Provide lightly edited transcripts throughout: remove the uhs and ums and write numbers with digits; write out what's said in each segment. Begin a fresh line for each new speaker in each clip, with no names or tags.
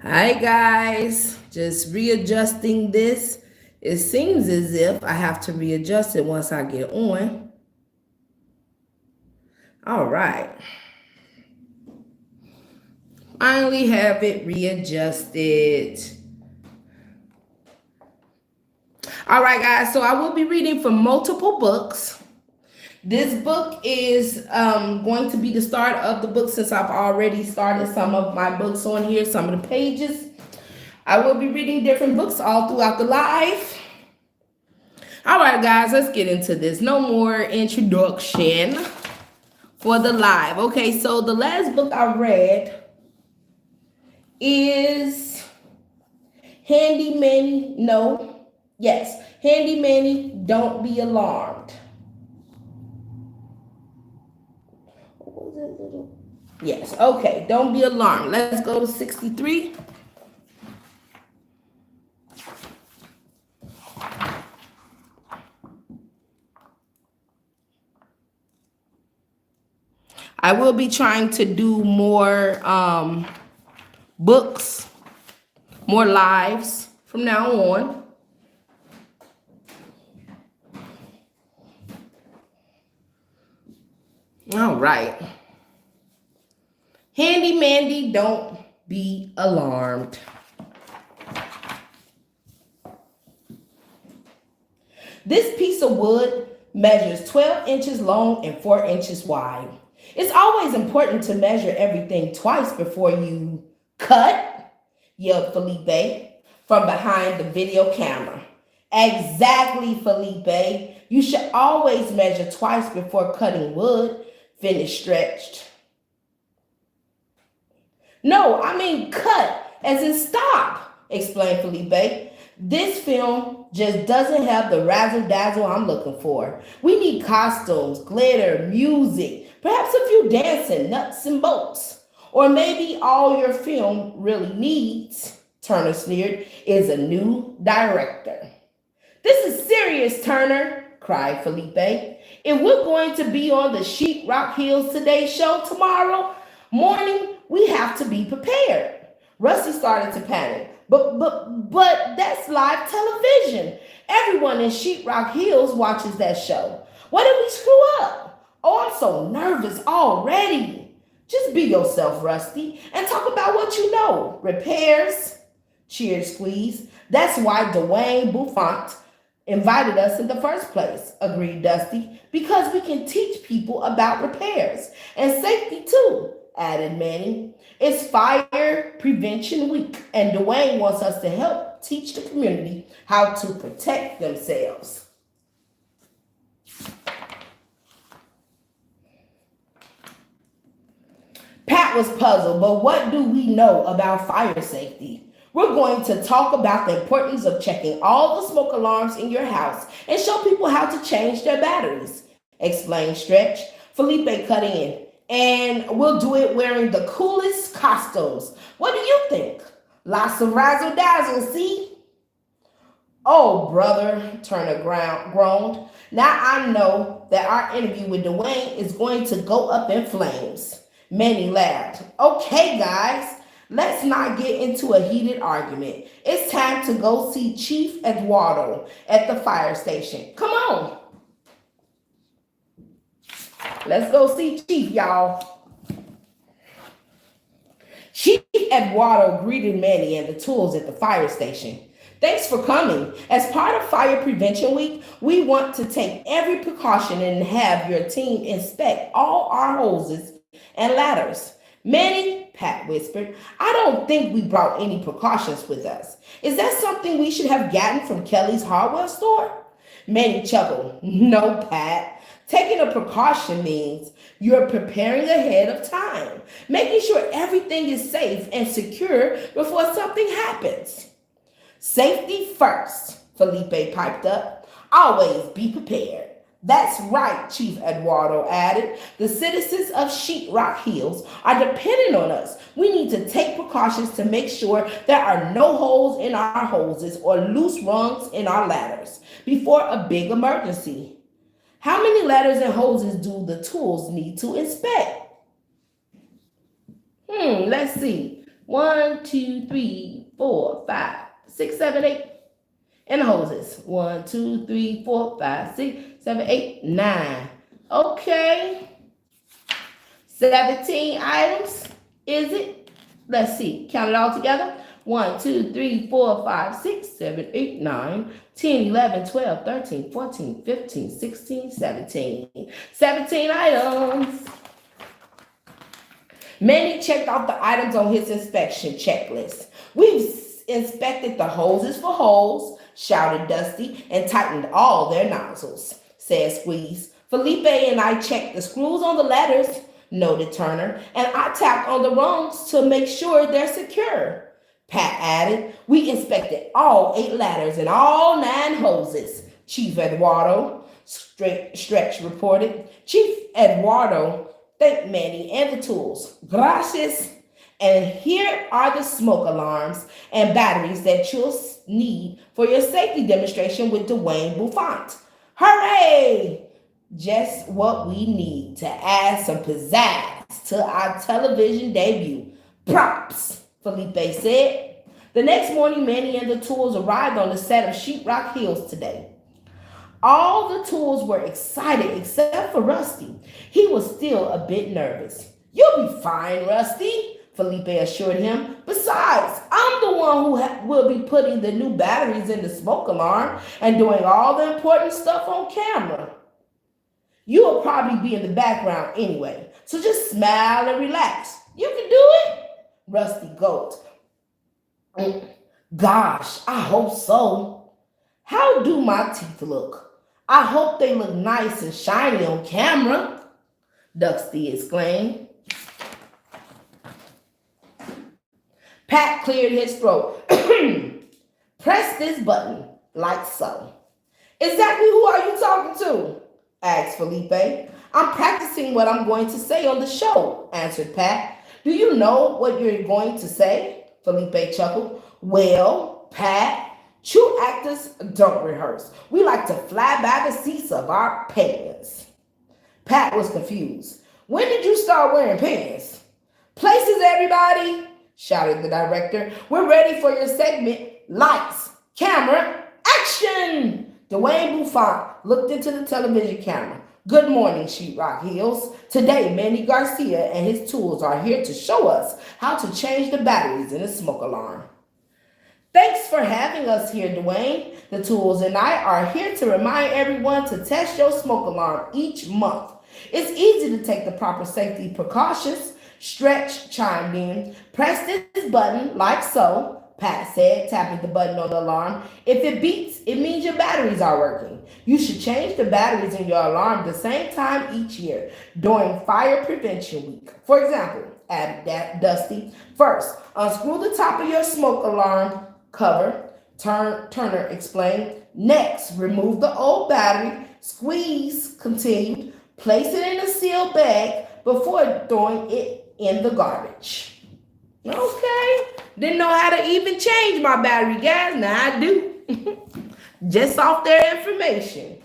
Hi guys, just readjusting this. It seems as if I have to readjust it once I get on. All right, finally have it readjusted. All right, guys, so I will be reading from multiple books. This book is going to be the start of the book since I've already started some of my books on here, some of the pages. I will be reading different books all throughout the live. All right, guys, let's get into this. No more introduction for the live. Okay, so the last book I read is Handy Manny. No, yes, Handy Manny, Don't Be Alarmed. Yes, okay, don't be alarmed. Let's go to 63. I will be trying to do more books, more lives from now on. All right. Handy Mandy, don't be alarmed. This piece of wood measures 12 inches long and 4 inches wide. It's always important to measure everything twice before you cut, yelled Felipe from behind the video camera. Exactly, Felipe. You should always measure twice before cutting wood, finished Stretched. No, I mean cut, as in stop, explained Felipe. This film just doesn't have the razzle dazzle I'm looking for. We need costumes, glitter, music, perhaps a few dancing nuts and bolts. Or maybe all your film really needs, Turner sneered, is a new director. This is serious, Turner, cried Felipe. If we're going to be on the Sheetrock Hills Today show tomorrow morning, we have to be prepared. Rusty started to panic. But that's live television. Everyone in Sheetrock Hills watches that show. What did we screw up? Oh, I'm so nervous already. Just be yourself, Rusty, and talk about what you know. Repairs, cheered Squeeze. That's why Dwayne Buffont invited us in the first place, agreed Dusty, because we can teach people about repairs and safety too, added Manny. It's Fire Prevention Week, and Dwayne wants us to help teach the community how to protect themselves. Pat was puzzled, but what do we know about fire safety? We're going to talk about the importance of checking all the smoke alarms in your house and show people how to change their batteries, explained Stretch. Felipe cut in. And we'll do it wearing the coolest costumes. What do you think? Lots of razzle dazzle, see? Oh, brother, Turner groaned. Now I know that our interview with Dwayne is going to go up in flames. Manny laughed. Okay, guys, let's not get into a heated argument. It's time to go see Chief Eduardo at the fire station. Come on. Let's go see Chief, y'all. Chief Eduardo greeted Manny and the tools at the fire station. Thanks for coming. As part of Fire Prevention Week, we want to take every precaution and have your team inspect all our hoses and ladders. Manny, Pat whispered, I don't think we brought any precautions with us. Is that something we should have gotten from Kelly's hardware store? Manny chuckled. No, Pat. Taking a precaution means you're preparing ahead of time, making sure everything is safe and secure before something happens. Safety first, Felipe piped up. Always be prepared. That's right, Chief Eduardo added. The citizens of Sheetrock Hills are dependent on us. We need to take precautions to make sure there are no holes in our hoses or loose rungs in our ladders before a big emergency. How many ladders and hoses do the tools need to inspect? Let's see. 1, 2, 3, 4, 5, 6, 7, 8. And the hoses. 1, 2, 3, 4, 5, 6, 7, 8, 9. Okay. 17 items, is it? Let's see. Count it all together. 1, 2, 3, 4, 5, 6, 7, 8, 9, 10, 11, 12, 13, 14, 15, 16, 17. 17 items. Manny checked off the items on his inspection checklist. We've inspected the hoses for holes, shouted Dusty, and tightened all their nozzles, said Squeeze. Felipe and I checked the screws on the ladders, noted Turner, and I tapped on the rungs to make sure they're secure. Pat added, we inspected all 8 ladders and all 9 hoses, Chief Eduardo Stretch reported. Chief Eduardo thanked Manny and the tools. Gracias. And here are the smoke alarms and batteries that you'll need for your safety demonstration with Dwayne Buffont. Hooray! Just what we need to add some pizzazz to our television debut. Props, Felipe said. The next morning, Manny and the tools arrived on the set of Sheetrock Hills today. All the tools were excited except for Rusty. He was still a bit nervous. You'll be fine, Rusty, Felipe assured him. Besides, I'm the one who will be putting the new batteries in the smoke alarm and doing all the important stuff on camera. You'll probably be in the background anyway, so just smile and relax. You can do it, Rusty gulped. Gosh, I hope so. How do my teeth look? I hope they look nice and shiny on camera, Dusty exclaimed. Pat cleared his throat. Press this button, like so. Exactly who are you talking to? Asked Felipe. I'm practicing what I'm going to say on the show, answered Pat. Do you know what you're going to say? Felipe chuckled. Well, Pat, true actors don't rehearse. We like to fly by the seats of our pants. Pat was confused. When did you start wearing pants? Places, everybody, shouted the director. We're ready for your segment. Lights, camera, action! Dwayne Buffont looked into the television camera. Good morning, Sheetrock Hills. Today, Manny Garcia and his tools are here to show us how to change the batteries in a smoke alarm. Thanks for having us here, Dwayne. The tools and I are here to remind everyone to test your smoke alarm each month. It's easy to take the proper safety precautions. Stretch chimed in. Press this button like so, Pat said, tapping the button on the alarm. If it beeps, it means your batteries are working. You should change the batteries in your alarm the same time each year during Fire Prevention Week. For example, added Dusty, first, unscrew the top of your smoke alarm cover, Turner explained. Next, remove the old battery. Squeeze continued. Place it in a sealed bag before throwing it in the garbage. Okay. Didn't know how to even change my battery, guys. Now I do. Just off their information.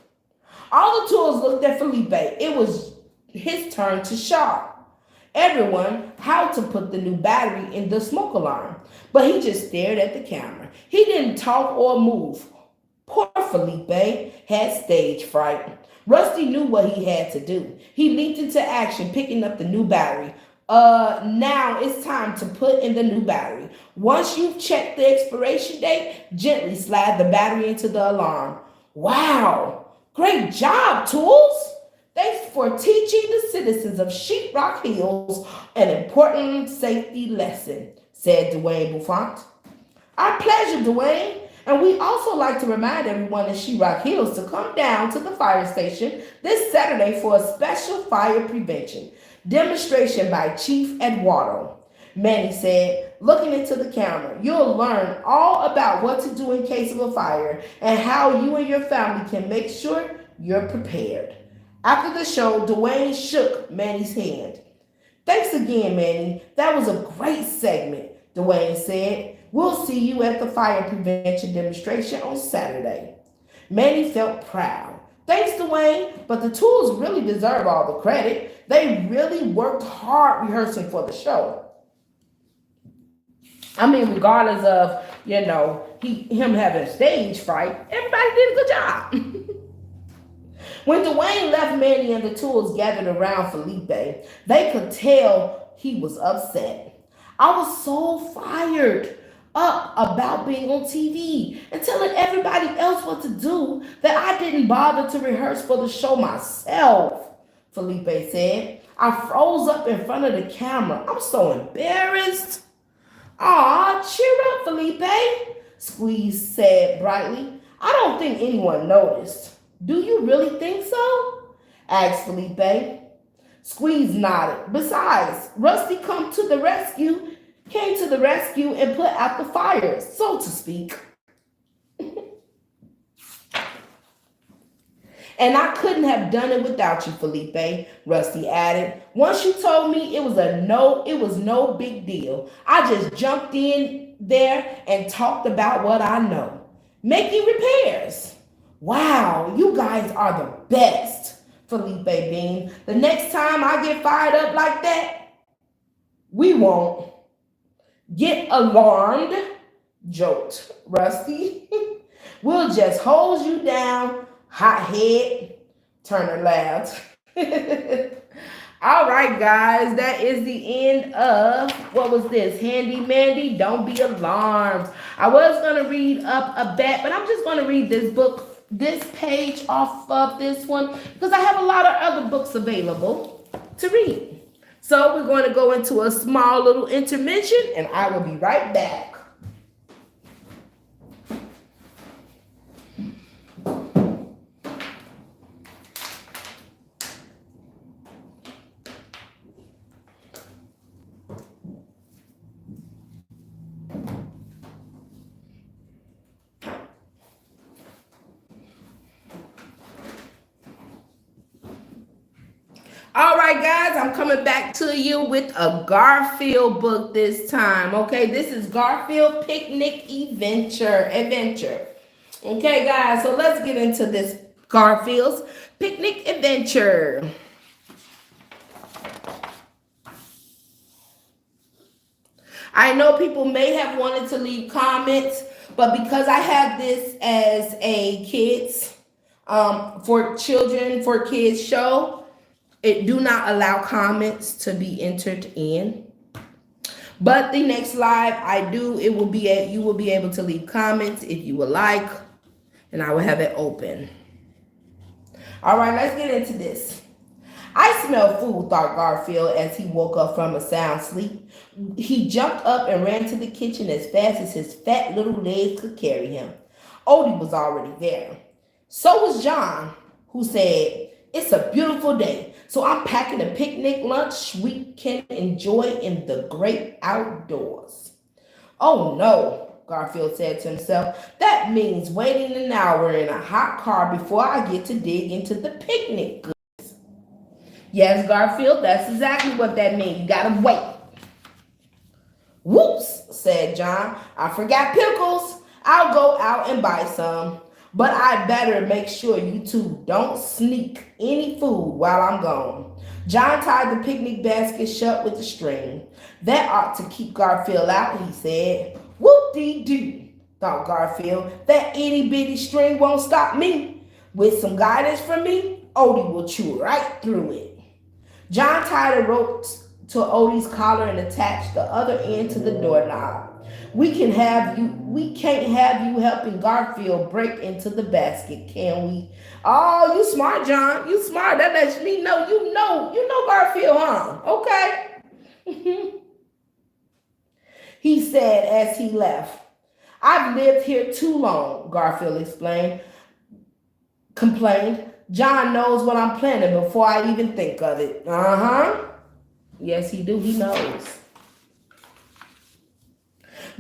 All the tools looked at Felipe. It was his turn to shout everyone how to put the new battery in the smoke alarm. But he just stared at the camera. He didn't talk or move. Poor Felipe had stage fright. Rusty knew what he had to do. He leaped into action, picking up the new battery. Now it's time to put in the new battery. Once you've checked the expiration date, gently slide the battery into the alarm. Wow! Great job, Tools! Thanks for teaching the citizens of Sheetrock Hills an important safety lesson, said Dwayne Buffont. Our pleasure, Dwayne. And we also like to remind everyone in Sheetrock Hills to come down to the fire station this Saturday for a special fire prevention demonstration by Chief Eduardo. Manny said, looking into the camera, you'll learn all about what to do in case of a fire and how you and your family can make sure you're prepared. After the show, Dwayne shook Manny's hand. Thanks again, Manny. That was a great segment, Dwayne said. We'll see you at the fire prevention demonstration on Saturday. Manny felt proud. Thanks, Dwayne, but the tools really deserve all the credit. They really worked hard rehearsing for the show. I mean, regardless of, him having stage fright, everybody did a good job. When Dwayne left Mandy and the tools gathered around Felipe, they could tell he was upset. I was so fired up about being on TV and telling everybody else what to do that I didn't bother to rehearse for the show myself, Felipe said. I froze up in front of the camera. I'm so embarrassed. Aw, cheer up, Felipe, Squeeze said brightly. I don't think anyone noticed. Do you really think so? Asked Felipe. Squeeze nodded. Besides, Rusty came to the rescue and put out the fire, so to speak. And I couldn't have done it without you, Felipe, Rusty added. Once you told me it was no big deal. I just jumped in there and talked about what I know. Making repairs. Wow, you guys are the best, Felipe beamed. The next time I get fired up like that, we won't. Get alarmed, joked Rusty. We'll just hose you down, hothead, Turner laughed. All right, guys, that is the end of, what was this? Handy Mandy, Don't Be Alarmed. I was going to read up a bit, but I'm just going to read this page off of this one, because I have a lot of other books available to read. So we're going to go into a small little intermission, and I will be right back. All right, guys, I'm coming back to you with a Garfield book this time. Okay, this is Garfield Picnic Adventure. Okay, guys, so let's get into this Garfield's Picnic Adventure. I know people may have wanted to leave comments, but because I have this as a kids, for kids show, it do not allow comments to be entered in. But the next live you will be able to leave comments if you would like, and I will have it open. All right, let's get into this. I smell food, thought Garfield as he woke up from a sound sleep. He jumped up and ran to the kitchen as fast as his fat little legs could carry him. Odie was already there. So was John, who said, "It's a beautiful day, so I'm packing a picnic lunch we can enjoy in the great outdoors." Oh no, Garfield said to himself. That means waiting an hour in a hot car before I get to dig into the picnic goods. Yes, Garfield, that's exactly what that means. You gotta wait. Whoops, said John. I forgot pickles. I'll go out and buy some. But I'd better make sure you two don't sneak any food while I'm gone. John tied the picnic basket shut with a string. That ought to keep Garfield out, he said. Whoop-dee-doo, thought Garfield. That itty-bitty string won't stop me. With some guidance from me, Odie will chew right through it. John tied a rope to Odie's collar and attached the other end to the doorknob. We can't have you helping Garfield break into the basket, can we? Oh, you smart, John. You smart. That lets me know you know Garfield, huh? Okay. He said as he left. I've lived here too long, Garfield complained. John knows what I'm planning before I even think of it. Uh-huh. Yes, he do. He knows.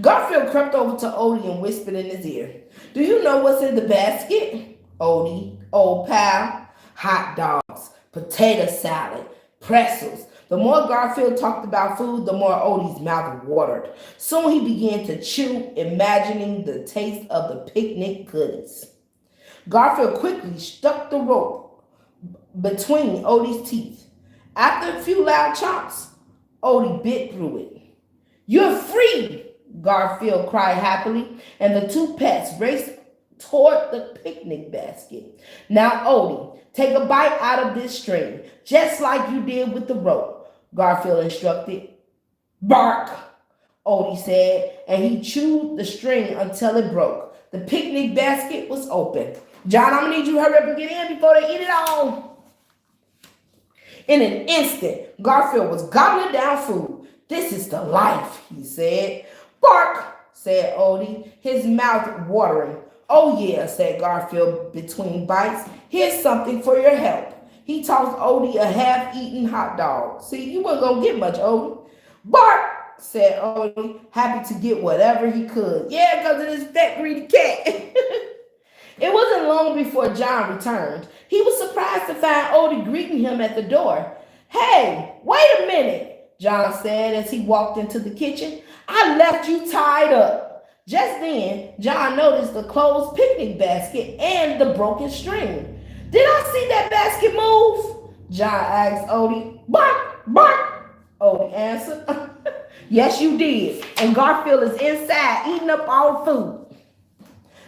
Garfield crept over to Odie and whispered in his ear. Do you know what's in the basket? Odie, old pal. Hot dogs, potato salad, pretzels. The more Garfield talked about food, the more Odie's mouth watered. Soon he began to chew, imagining the taste of the picnic goodies. Garfield quickly stuck the rope between Odie's teeth. After a few loud chomps, Odie bit through it. You're free, Garfield cried happily, and the two pets raced toward the picnic basket. Now, Odie, take a bite out of this string, just like you did with the rope, Garfield instructed. Bark, Odie said, and he chewed the string until it broke. The picnic basket was open. John, I'm gonna need you to hurry up and get in before they eat it all. In an instant, Garfield was gobbling down food. This is the life, he said. Bark, said Odie, his mouth watering. Oh yeah, said Garfield between bites. Here's something for your help. He tossed Odie a half-eaten hot dog. See, you weren't gonna get much, Odie. Bark, said Odie, happy to get whatever he could. Yeah, because of this fat greedy cat. It wasn't long before John returned. He was surprised to find Odie greeting him at the door. Hey, wait a minute, John said as he walked into the kitchen. I left you tied up. Just then, John noticed the closed picnic basket and the broken string. Did I see that basket move? John asked Odie. Bark, bark, Odie answered. Yes, you did. And Garfield is inside eating up all the food.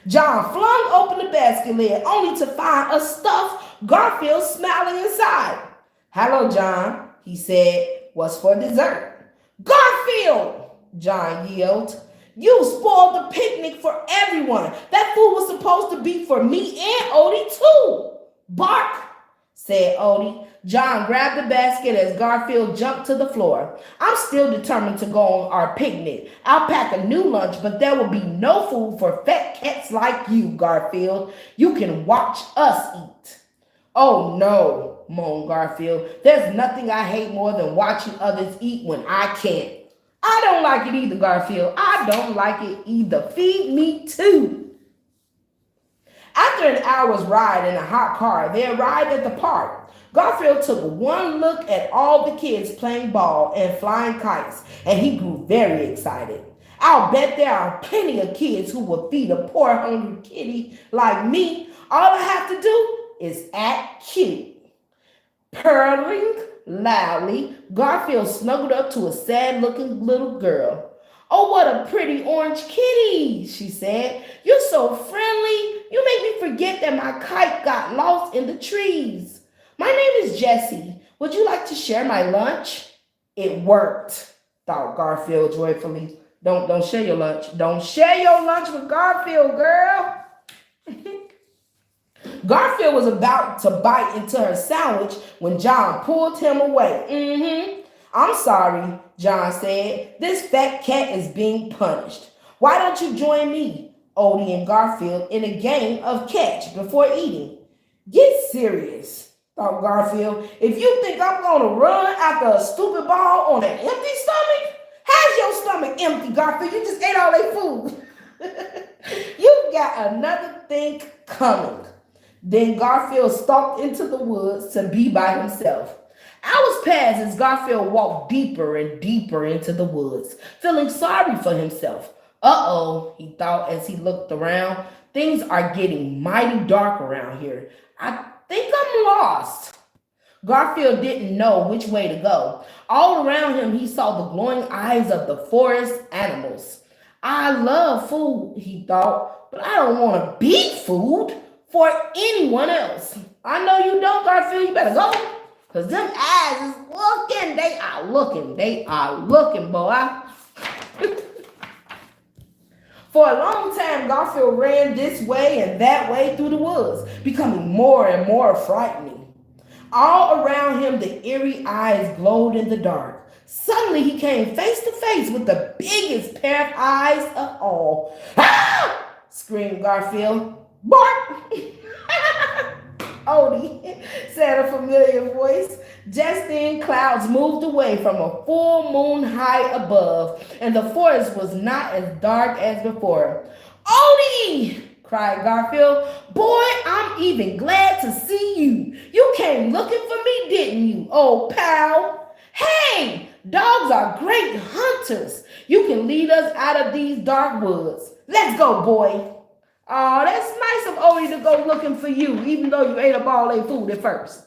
John flung open the basket lid only to find a stuffed Garfield smiling inside. Hello, John, he said. What's for dessert? Garfield, John yelled. You spoiled the picnic for everyone. That food was supposed to be for me and Odie too. Bark, said Odie. John grabbed the basket as Garfield jumped to the floor. I'm still determined to go on our picnic. I'll pack a new lunch, but there will be no food for fat cats like you, Garfield. You can watch us eat. Oh no, moaned Garfield. There's nothing I hate more than watching others eat when I can't. I don't like it either, Garfield. I don't like it either. Feed me too. After an hour's ride in a hot car, they arrived at the park. Garfield took one look at all the kids playing ball and flying kites, and he grew very excited. I'll bet there are plenty of kids who will feed a poor hungry kitty like me. All I have to do is act cute. Purring loudly, Garfield snuggled up to a sad-looking little girl. Oh, what a pretty orange kitty, she said. You're so friendly. You make me forget that my kite got lost in the trees. My name is Jessie. Would you like to share my lunch? It worked, thought Garfield joyfully. Don't share your lunch. Don't share your lunch with Garfield, girl. Garfield was about to bite into her sandwich when John pulled him away. I'm sorry, John said. This fat cat is being punished. Why don't you join me, Odie and Garfield, in a game of catch before eating? Get serious, thought Garfield. If you think I'm going to run after a stupid ball on an empty stomach, how's your stomach empty, Garfield? You just ate all that food. You've got another thing coming. Then Garfield stalked into the woods to be by himself. Hours passed as Garfield walked deeper and deeper into the woods, feeling sorry for himself. Uh-oh, he thought as he looked around. Things are getting mighty dark around here. I think I'm lost. Garfield didn't know which way to go. All around him, he saw the glowing eyes of the forest animals. I love food, he thought, but I don't want to be food for anyone else. I know you don't, Garfield. You better go. Because them eyes is looking. They are looking, boy. For a long time, Garfield ran this way and that way through the woods, becoming more and more frightening. All around him, the eerie eyes glowed in the dark. Suddenly, he came face to face with the biggest pair of eyes of all. Ah! Screamed Garfield. Bark! Odie, said a familiar voice. Just then, clouds moved away from a full moon high above, and the forest was not as dark as before. Odie! Cried Garfield. Boy, I'm even glad to see you. You came looking for me, didn't you, old pal? Hey, dogs are great hunters. You can lead us out of these dark woods. Let's go, boy. Oh, that's nice of Odie to go looking for you, even though you ate up all their food at first.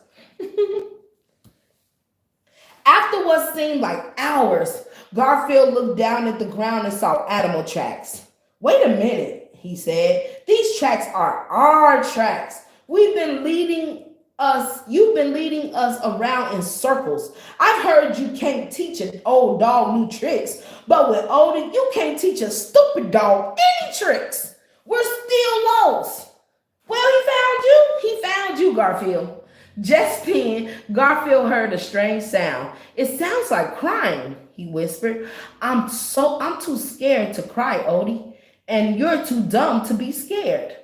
After what seemed like hours, Garfield looked down at the ground and saw animal tracks. Wait a minute, he said. These tracks are our tracks. You've been leading us around in circles. I've heard you can't teach an old dog new tricks, but with Odie, you can't teach a stupid dog any tricks. We're still lost. Well, he found you, Garfield. Just then, Garfield heard a strange sound. It sounds like crying, he whispered. I'm too scared to cry, Odie, and you're too dumb to be scared.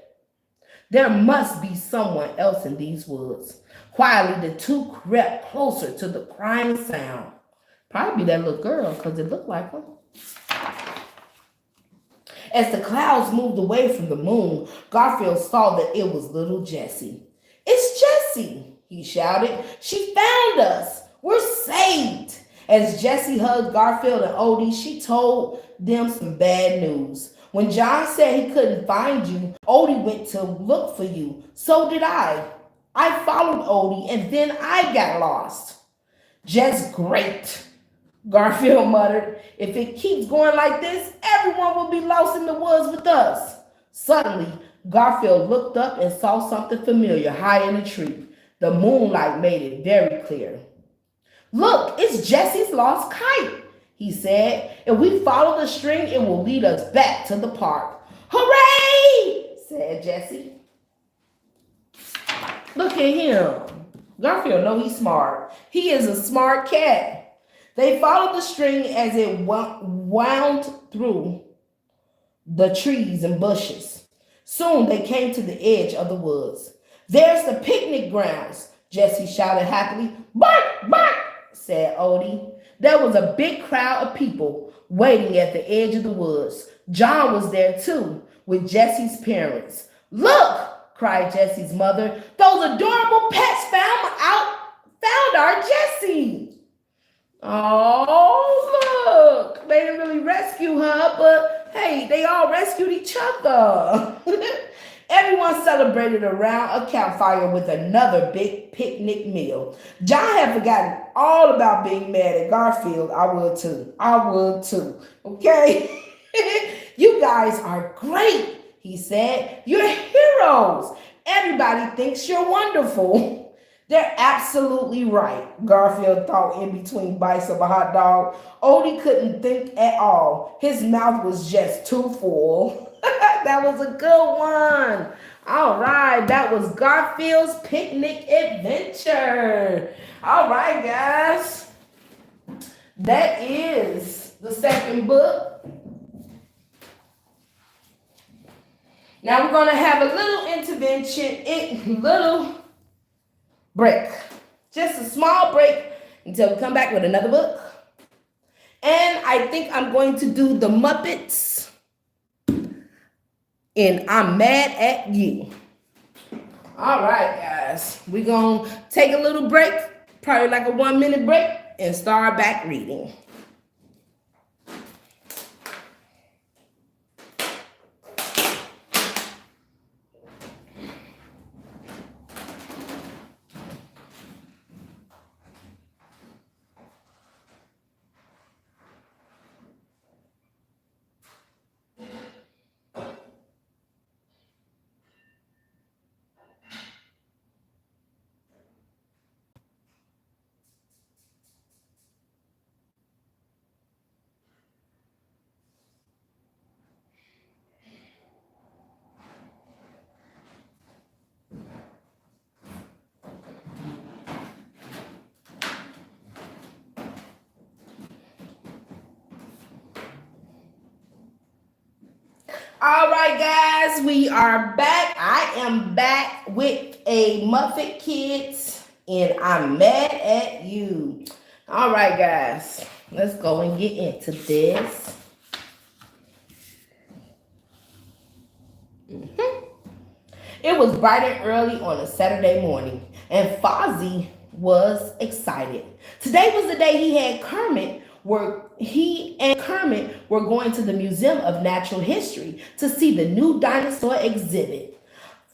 There must be someone else in these woods. Quietly, the two crept closer to the crying sound. Probably that little girl, because it looked like her. As the clouds moved away from the moon, Garfield saw that it was little Jessie. It's Jessie, he shouted. She found us. We're saved. As Jessie hugged Garfield and Odie, she told them some bad news. When John said he couldn't find you, Odie went to look for you. So did I. I followed Odie and then I got lost. Just great, Garfield muttered. If it keeps going like this, everyone will be lost in the woods with us. Suddenly, Garfield looked up and saw something familiar high in a tree. The moonlight made it very clear. Look, it's Jessie's lost kite, he said. If we follow the string, it will lead us back to the park. Hooray, said Jessie. Look at him. Garfield knows he's smart. He is a smart cat. They followed the string as it wound through the trees and bushes. Soon they came to the edge of the woods. There's the picnic grounds, Jessie shouted happily. Bark, bark, said Odie. There was a big crowd of people waiting at the edge of the woods. John was there too, with Jessie's parents. Look, cried Jessie's mother. Those adorable pets found our Jessie. Oh, look. They didn't really rescue her, but hey, they all rescued each other. Everyone celebrated around a campfire with another big picnic meal. John had forgotten all about being mad at Garfield. I would too. Okay? You guys are great, he said. You're heroes. Everybody thinks you're wonderful. They're absolutely right, Garfield thought in between bites of a hot dog. Odie couldn't think at all. His mouth was just too full. That was a good one. All right, that was Garfield's Picnic Adventure. All right, guys. That is the second book. Now we're going to have a little little break. Just a small break until we come back with another book. And I think I'm going to do The Muppets in I'm Mad at You. All right, guys. We're going to take a little break, probably like a 1-minute break, and start back reading. All right, guys, we are back. I am back with a Muppet Kids, and I'm Mad at You. All right, guys, let's go and get into this. It was bright and early on a Saturday morning, and Fozzie was excited. Today was the day he and Kermit were going to the Museum of Natural History to see the new dinosaur exhibit.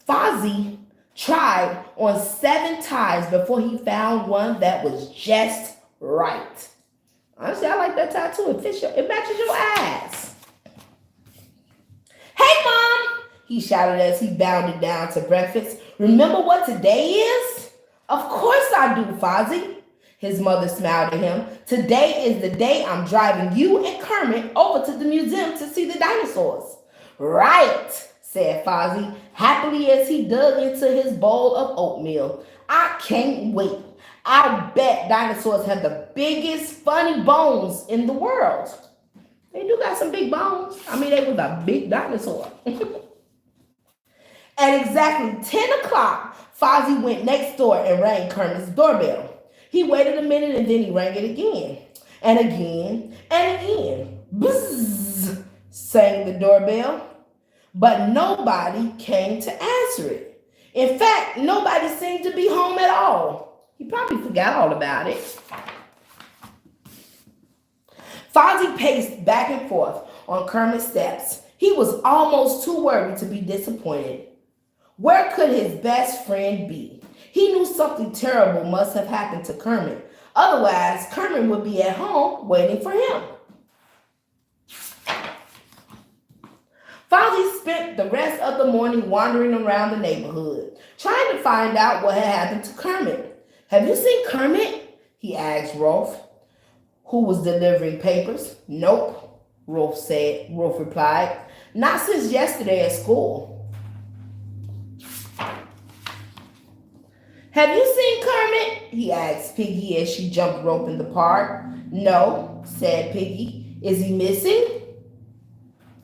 Fozzie tried on 7 ties before he found one that was just Right. Honestly, I like that tattoo. It matches your eyes. Hey, Mom! He shouted as he bounded down to breakfast. Remember what today is? Of course I do, Fozzie. His mother smiled at him. Today is the day I'm driving you and Kermit over to the museum to see the dinosaurs. Right, said Fozzie, happily as he dug into his bowl of oatmeal. I can't wait. I'll bet dinosaurs have the biggest funny bones in the world. They do got some big bones. I mean, they was a big dinosaur. At exactly 10 o'clock, Fozzie went next door and rang Kermit's doorbell. He waited a minute and then he rang it again. And again and again. Bzzz, sang the doorbell. But nobody came to answer it. In fact, nobody seemed to be home at all. He probably forgot all about it. Fozzie paced back and forth on Kermit's steps. He was almost too worried to be disappointed. Where could his best friend be? He knew something terrible must have happened to Kermit. Otherwise, Kermit would be at home waiting for him. Fozzie spent the rest of the morning wandering around the neighborhood, trying to find out what had happened to Kermit. Have you seen Kermit? He asked Rolf, who was delivering papers. Nope, Rolf replied. Not since yesterday at school. Have you seen Kermit? He asked Piggy as she jumped rope in the park. No, said Piggy. Is he missing?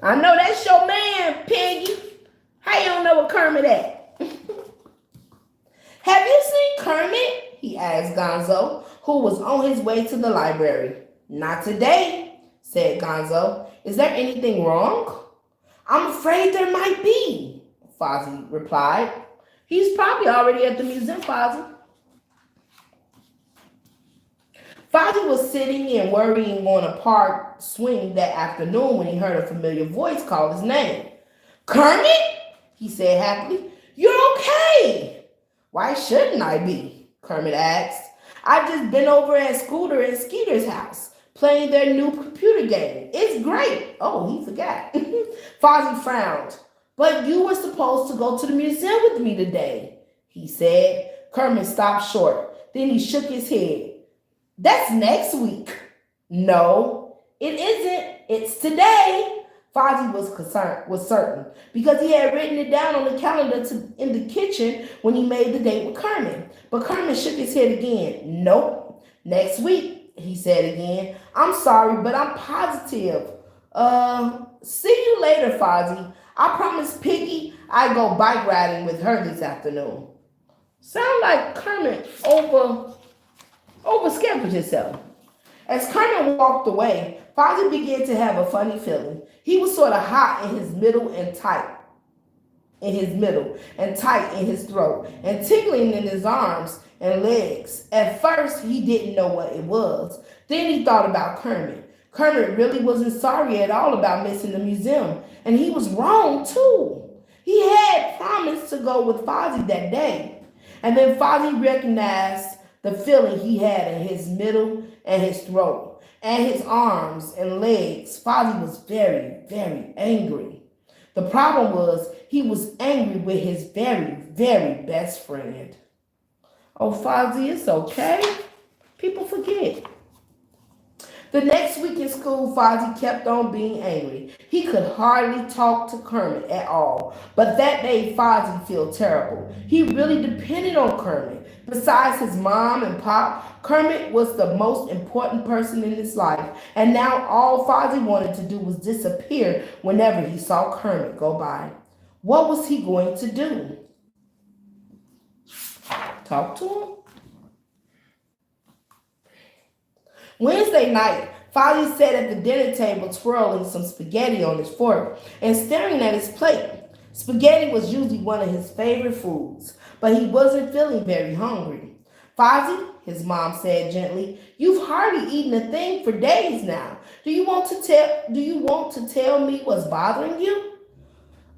I know that's your man, Piggy. How you don't know where Kermit at? Have you seen Kermit? He asked Gonzo, who was on his way to the library. Not today, said Gonzo. Is there anything wrong? I'm afraid there might be, Fozzie replied. He's probably already at the museum, Fozzie. Fozzie was sitting and worrying on a park swing that afternoon when he heard a familiar voice call his name. Kermit? He said happily. You're okay. Why shouldn't I be? Kermit asked. I've just been over at Scooter and Skeeter's house, playing their new computer game. It's great. Oh, he forgot. Fozzie frowned. But you were supposed to go to the museum with me today, he said. Kermit stopped short. Then he shook his head. That's next week. No, it isn't. It's today. Fozzie was certain because he had written it down on the calendar in the kitchen when he made the date with Kermit. But Kermit shook his head again. Nope. Next week, he said again. I'm sorry, but I'm positive. See you later, Fozzie. I promised Piggy I'd go bike riding with her this afternoon. Sound like Kermit overscheduled himself. As Kermit walked away, Fozzie began to have a funny feeling. He was sort of hot in his middle and tight in his throat and tingling in his arms and legs. At first, he didn't know what it was. Then he thought about Kermit. Kermit really wasn't sorry at all about missing the museum, and he was wrong too. He had promised to go with Fozzie that day, and then Fozzie recognized the feeling he had in his middle and his throat, and his arms and legs. Fozzie was very, very angry. The problem was he was angry with his very, very best friend. Oh, Fozzie, it's okay. People forget. The next week in school, Fozzie kept on being angry. He could hardly talk to Kermit at all, but that made Fozzie feel terrible. He really depended on Kermit. Besides his mom and pop, Kermit was the most important person in his life, and now all Fozzie wanted to do was disappear whenever he saw Kermit go by. What was he going to do? Talk to him? Wednesday night, Fozzie sat at the dinner table twirling some spaghetti on his fork and staring at his plate. Spaghetti was usually one of his favorite foods, but he wasn't feeling very hungry. Fozzie, his mom said gently, you've hardly eaten a thing for days now. Do you want to tell me what's bothering you?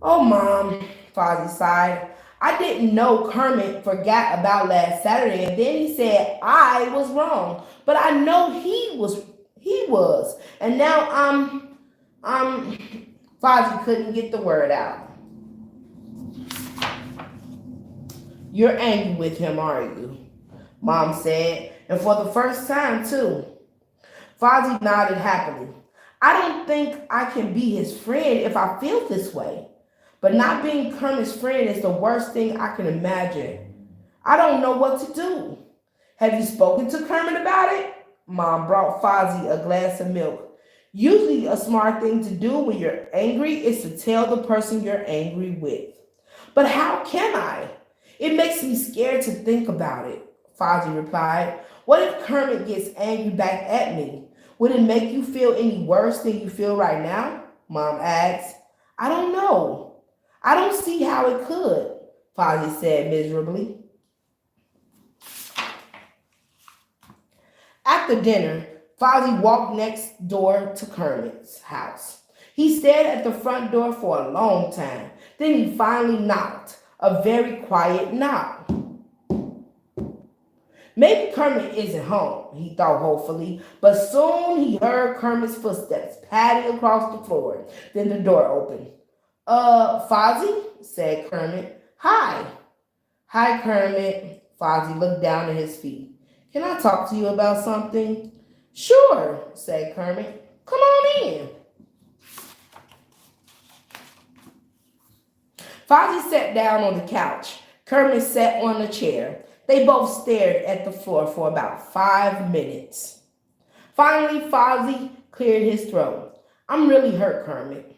Oh, Mom, Fozzie sighed. I didn't know Kermit forgot about last Saturday, and then he said I was wrong. but I know he was. And now Fozzie couldn't get the word out. You're angry with him, are you? Mom said, and for the first time, too. Fozzie nodded happily. I don't think I can be his friend if I feel this way. But not being Kermit's friend is the worst thing I can imagine. I don't know what to do. Have you spoken to Kermit about it? Mom brought Fozzie a glass of milk. Usually a smart thing to do when you're angry is to tell the person you're angry with. But how can I? It makes me scared to think about it, Fozzie replied. What if Kermit gets angry back at me? Would it make you feel any worse than you feel right now? Mom asked. I don't know. I don't see how it could, Fozzie said miserably. After dinner, Fozzie walked next door to Kermit's house. He stared at the front door for a long time. Then he finally knocked, a very quiet knock. Maybe Kermit isn't home, he thought hopefully, but soon he heard Kermit's footsteps padding across the floor. Then the door opened. Fozzie, said Kermit. Hi. Hi, Kermit. Fozzie looked down at his feet. Can I talk to you about something? Sure, said Kermit. Come on in. Fozzie sat down on the couch. Kermit sat on a chair. They both stared at the floor for about 5 minutes. Finally, Fozzie cleared his throat. I'm really hurt, Kermit.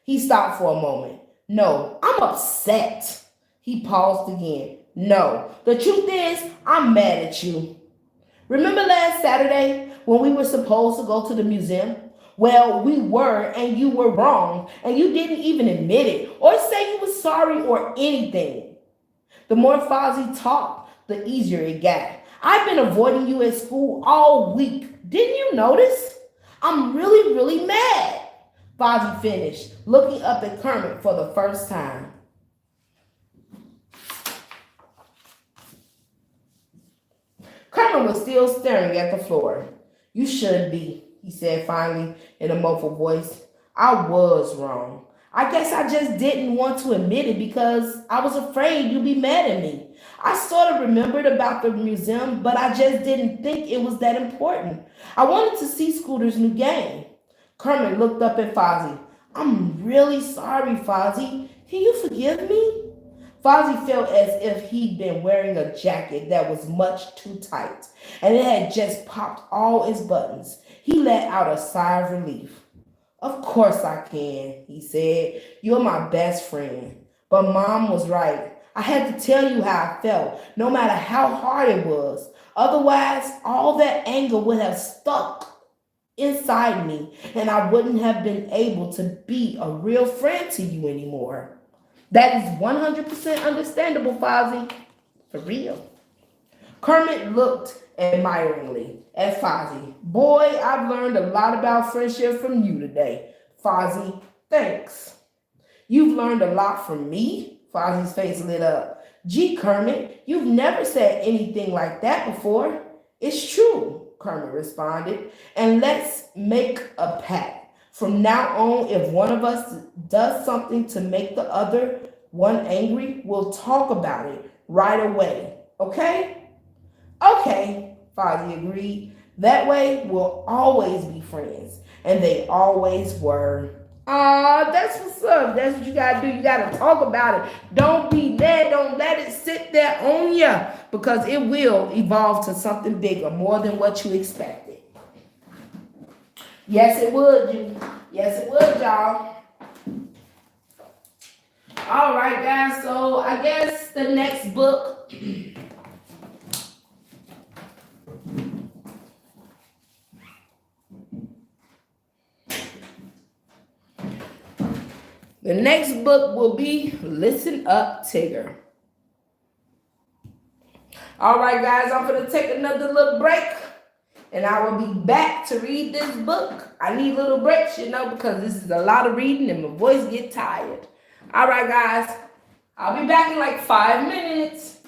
He stopped for a moment. No, I'm upset. He paused again. No, the truth is, I'm mad at you. Remember last Saturday when we were supposed to go to the museum? Well, we were, and you were wrong, and you didn't even admit it or say you were sorry or anything. The more Fozzie talked, the easier it got. I've been avoiding you at school all week. Didn't you notice? I'm really, really mad. Fozzie finished, looking up at Kermit for the first time. Kermit was still staring at the floor. You should be, he said finally in a muffled voice. I was wrong. I guess I just didn't want to admit it because I was afraid you'd be mad at me. I sort of remembered about the museum, but I just didn't think it was that important. I wanted to see Scooter's new game. Kermit looked up at Fozzie. I'm really sorry, Fozzie. Can you forgive me? Fozzie felt as if he'd been wearing a jacket that was much too tight, and it had just popped all its buttons. He let out a sigh of relief. Of course I can, he said. You're my best friend. But Mom was right. I had to tell you how I felt, no matter how hard it was. Otherwise, all that anger would have stuck inside me, and I wouldn't have been able to be a real friend to you anymore. That is 100% understandable, Fozzie. For real. Kermit looked admiringly at Fozzie. Boy, I've learned a lot about friendship from you today. Fozzie, thanks. You've learned a lot from me? Fozzie's face lit up. Gee, Kermit, you've never said anything like that before. It's true, Kermit responded. And let's make a pact. From now on, if one of us does something to make the other one angry, we'll talk about it right away. Okay? Okay, Fozzie agreed. That way, we'll always be friends. And they always were. That's what's up. That's what you gotta do. You gotta talk about it. Don't be there. Don't let it sit there on you, because it will evolve to something bigger, more than what you expected. Yes, it would. Yes, it would, y'all. All right, guys. So I guess the next book. The next book will be Listen Up, Tigger. All right, guys, I'm going to take another little break, and I will be back to read this book. I need little breaks, because this is a lot of reading and my voice gets tired. All right, guys, I'll be back in like 5 minutes.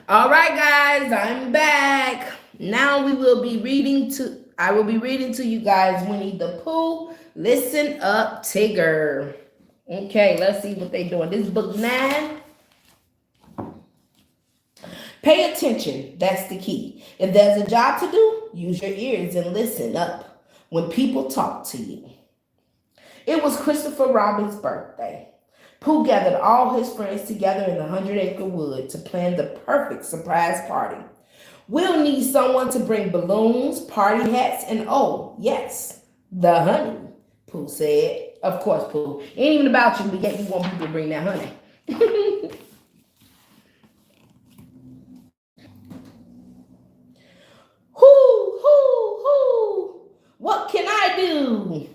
All right, guys, I'm back. Now I will be reading to you guys Winnie the Pooh. Listen up, Tigger. Okay, let's see what they're doing. This is book 9. Pay attention. That's the key. If there's a job to do, use your ears and listen up when people talk to you. It was Christopher Robin's birthday. Pooh gathered all his friends together in the 100-acre wood to plan the perfect surprise party. We'll need someone to bring balloons, party hats, and oh, yes, the honey, Pooh said. Of course, Pooh. It ain't even about you, but yet you want people to bring that honey. Hoo, hoo, hoo. What can I do?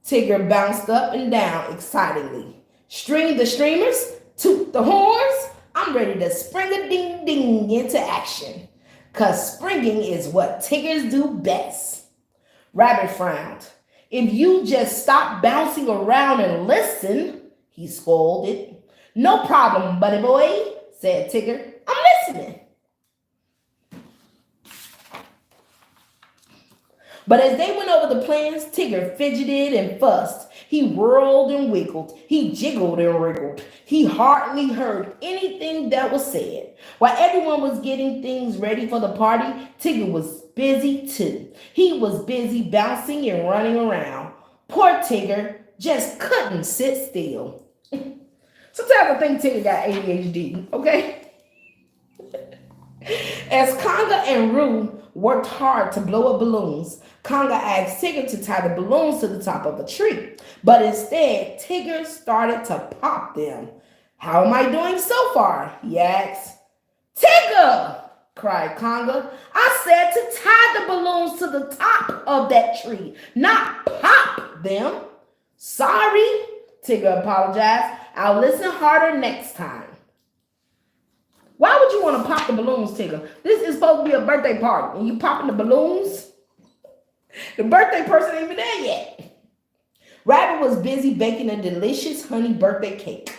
Tigger bounced up and down excitedly. String the streamers, toot the horns. I'm ready to spring a ding ding into action. 'Cause springing is what Tiggers do best. Rabbit frowned. If you just stop bouncing around and listen, he scolded. No problem, buddy boy, said Tigger. I'm listening. But as they went over the plans, Tigger fidgeted and fussed. He whirled and wiggled. He jiggled and wriggled. He hardly heard anything that was said. While everyone was getting things ready for the party, Tigger was busy too. He was busy bouncing and running around. Poor Tigger just couldn't sit still. Sometimes I think Tigger got ADHD, okay? As Conga and Roo worked hard to blow up balloons, Conga asked Tigger to tie the balloons to the top of a tree. But instead, Tigger started to pop them. How am I doing so far? He asked. Tigger! Cried Conga. I said to tie the balloons to the top of that tree, not pop them. Sorry, Tigger apologized. I'll listen harder next time. Why would you want to pop the balloons, Tigger? This is supposed to be a birthday party, and you popping the balloons? The birthday person ain't even there yet. Rabbit was busy baking a delicious honey birthday cake.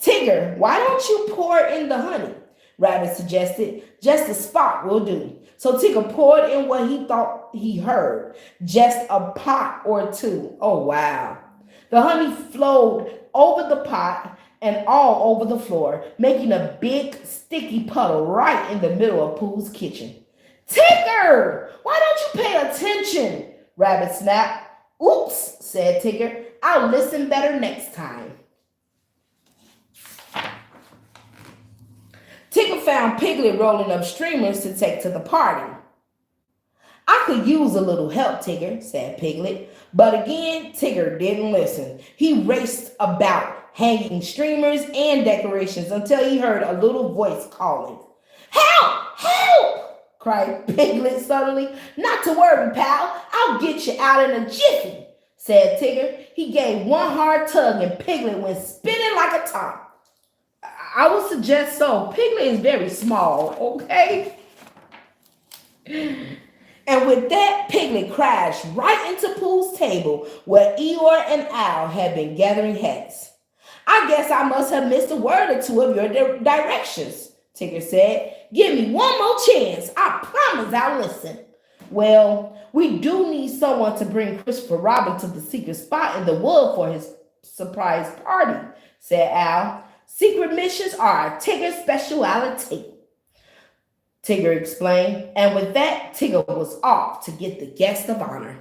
Tigger, why don't you pour in the honey? Rabbit suggested. Just a spot will do. So Tigger poured in what he thought he heard. Just a pot or two. Oh, wow. The honey flowed over the pot and all over the floor, making a big sticky puddle right in the middle of Pooh's kitchen. Tigger, why don't you pay attention? Rabbit snapped. Oops, said Tigger. I'll listen better next time. Tigger found Piglet rolling up streamers to take to the party. I could use a little help, Tigger, said Piglet. But again, Tigger didn't listen. He raced about, hanging streamers and decorations until he heard a little voice calling. Help! Help! Cried Piglet suddenly. Not to worry, pal. I'll get you out in a jiffy, said Tigger. He gave one hard tug and Piglet went spinning like a top. I would suggest so. Piglet is very small, okay? And with that, Piglet crashed right into Pooh's table where Eeyore and Owl had been gathering hats. I guess I must have missed a word or two of your directions, Tigger said. Give me one more chance. I promise I'll listen. Well, we do need someone to bring Christopher Robin to the secret spot in the wood for his surprise party, said Owl. Secret missions are Tigger's specialty, Tigger explained. And with that, Tigger was off to get the guest of honor.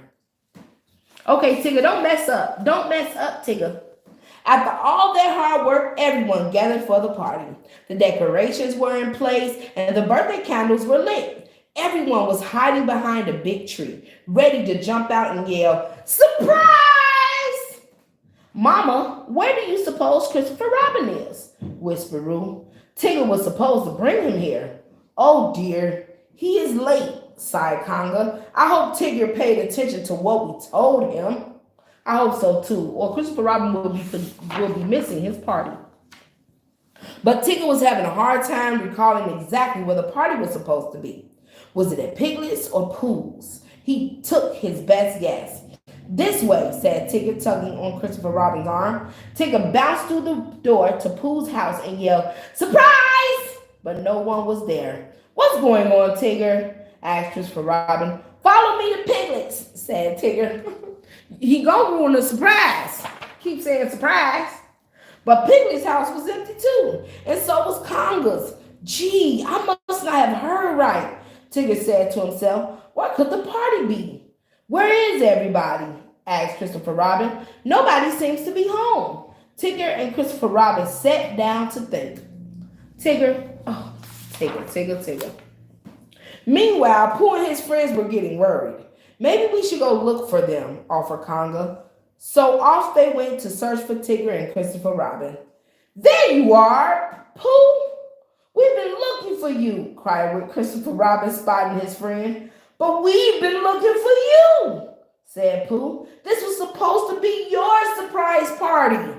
Okay, Tigger, don't mess up. Don't mess up, Tigger. After all their hard work, everyone gathered for the party. The decorations were in place and the birthday candles were lit. Everyone was hiding behind a big tree, ready to jump out and yell, "Surprise!" Mama, where do you suppose Christopher Robin is? Whispered Roo. Tigger was supposed to bring him here. Oh dear, he is late, sighed Conga. I hope Tigger paid attention to what we told him. I hope so too, or Christopher Robin will be missing his party. But Tigger was having a hard time recalling exactly where the party was supposed to be. Was it at Piglet's or Pooh's? He took his best guess. This way, said Tigger, tugging on Christopher Robin's arm. Tigger bounced through the door to Pooh's house and yelled, "Surprise!" but no one was there. What's going on, Tigger? Asked Christopher Robin. Follow me to Piglet's, said Tigger. He gonna ruin the surprise. Keep saying surprise. But Piglet's house was empty too, and so was Conga's. Gee, I must not have heard right, Tigger said to himself. Where could the party be? Where is everybody? Asked Christopher Robin. Nobody seems to be home. Tigger and Christopher Robin sat down to think. Tigger. Meanwhile, Pooh and his friends were getting worried. Maybe we should go look for them, offered Conga. So off they went to search for Tigger and Christopher Robin. There you are, Pooh! We've been looking for you, cried Christopher Robin, spotting his friend. But we've been looking for you, said Pooh. This was supposed to be your surprise party.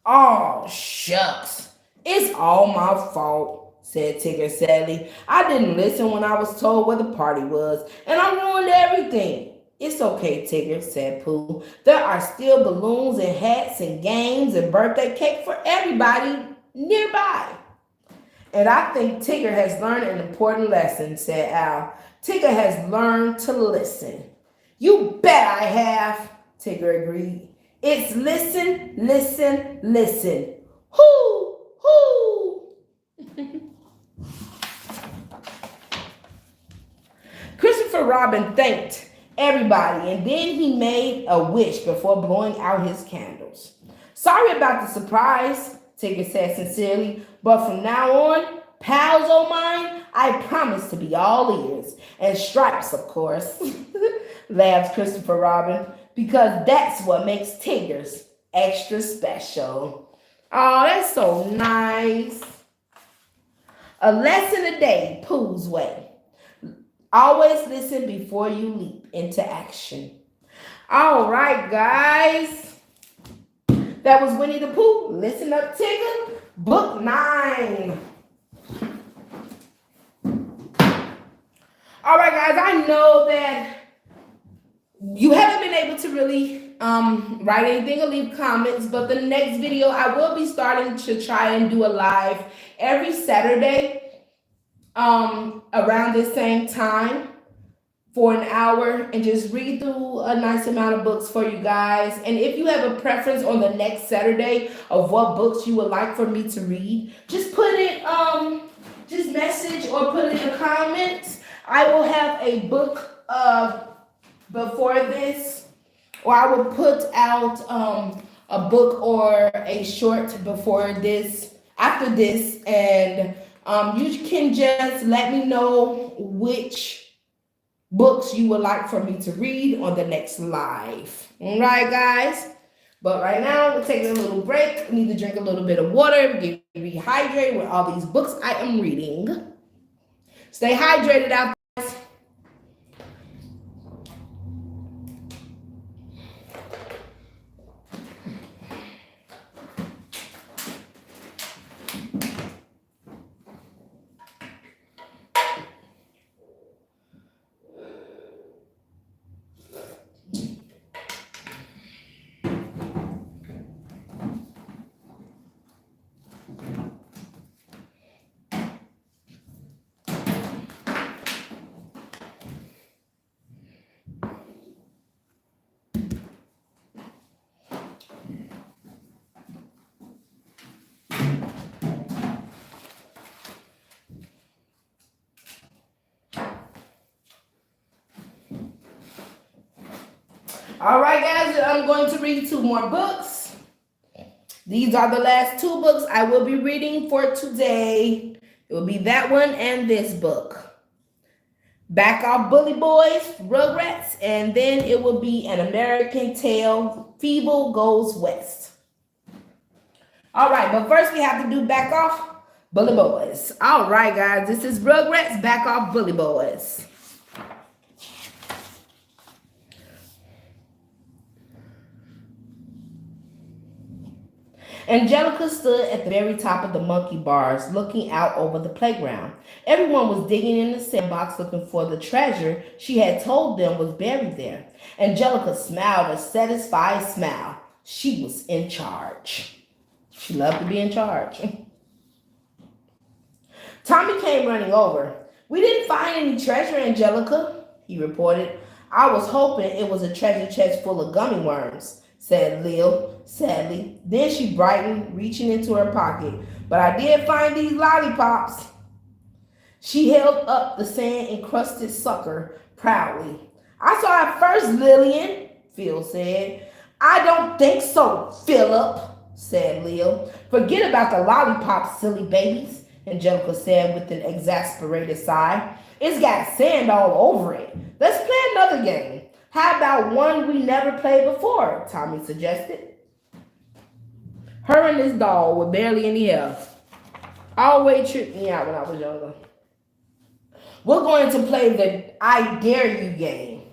Oh, shucks. It's all my fault, said Tigger sadly. I didn't listen when I was told where the party was, and I ruined everything. It's okay, Tigger, said Pooh. There are still balloons and hats and games and birthday cake for everybody nearby. And I think Tigger has learned an important lesson, said Al. Tigger has learned to listen. You bet I have, Tigger agreed. It's listen, listen, listen. Hoo, hoo. Christopher Robin thanked everybody, and then he made a wish before blowing out his candles. Sorry about the surprise, Tigger said sincerely, but from now on, pals o' mine, I promise to be all ears. And stripes, of course, laughed Christopher Robin, because that's what makes Tiggers extra special. Oh, that's so nice. A lesson a day, Pooh's way. Always listen before you leap into action. All right, guys. That was Winnie the Pooh. Listen up, Tigger. Book 9. All right, guys. I know that you haven't been able to really write anything or leave comments, but the next video I will be starting to try and do a live every Saturday around this same time for an hour and just read through a nice amount of books for you guys. And if you have a preference on the next Saturday of what books you would like for me to read, just put it, just message or put it in the comments. I will have a book before this, or I will put out a book or a short before this, after this, and you can just let me know which books you would like for me to read on the next live. All right, guys? But right now, we're taking a little break. I need to drink a little bit of water, get rehydrated with all these books I am reading. Stay hydrated out there. All right, guys, I'm going to read 2 more books. These are the last 2 books I will be reading for today. It will be that one and this book. Back Off Bully Boys, Rugrats, and then it will be An American Tale, Feeble Goes West. All right, but first we have to do Back Off Bully Boys. All right, guys, this is Rugrats, Back Off Bully Boys. Angelica stood at the very top of the monkey bars, looking out over the playground. Everyone was digging in the sandbox looking for the treasure she had told them was buried there. Angelica smiled a satisfied smile. She was in charge. She loved to be in charge. Tommy came running over. We didn't find any treasure, Angelica, he reported. I was hoping it was a treasure chest full of gummy worms, said Lil, sadly. Then she brightened, reaching into her pocket. But I did find these lollipops. She held up the sand-encrusted sucker proudly. I saw it first, Lillian, Phil said. I don't think so, Philip, said Lil. Forget about the lollipops, silly babies, Angelica said with an exasperated sigh. It's got sand all over it. Let's play another game. How about one we never played before, Tommy suggested. Her and this doll were barely any help. Always tripped me out when I was younger. We're going to play the I Dare You game,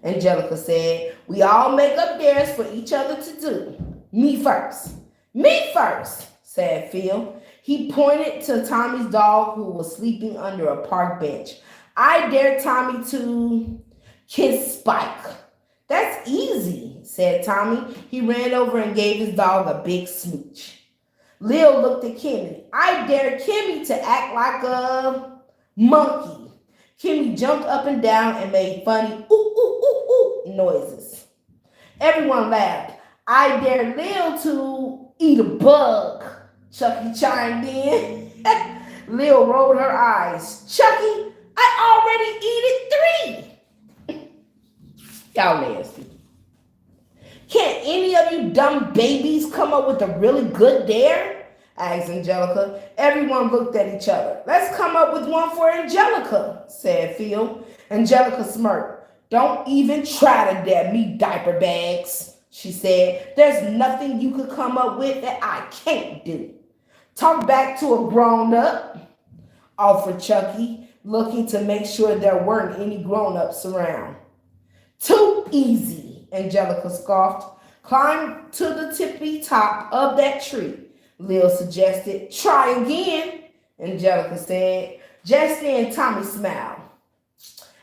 Angelica said. We all make up dares for each other to do. Me first. Me first, said Phil. He pointed to Tommy's dog who was sleeping under a park bench. I dare Tommy to kiss Spike. That's easy, said Tommy. He ran over and gave his dog a big smooch. Lil looked at Kimmy. I dare Kimmy to act like a monkey. Kimmy jumped up and down and made funny ooh, ooh, ooh, ooh noises. Everyone laughed. I dare Lil to eat a bug, Chucky chimed in. Lil rolled her eyes. Chucky, I already eat it 3. Y'all nasty. Can't any of you dumb babies come up with a really good dare? Asked Angelica. Everyone looked at each other. Let's come up with one for Angelica, said Phil. Angelica smirked. Don't even try to dare me, diaper bags, she said. There's nothing you could come up with that I can't do. Talk back to a grown-up, offered Chucky, looking to make sure there weren't any grown-ups around. Too easy, Angelica scoffed. Climb to the tippy top of that tree, Lil suggested. Try again, Angelica said. Just then, Tommy smiled.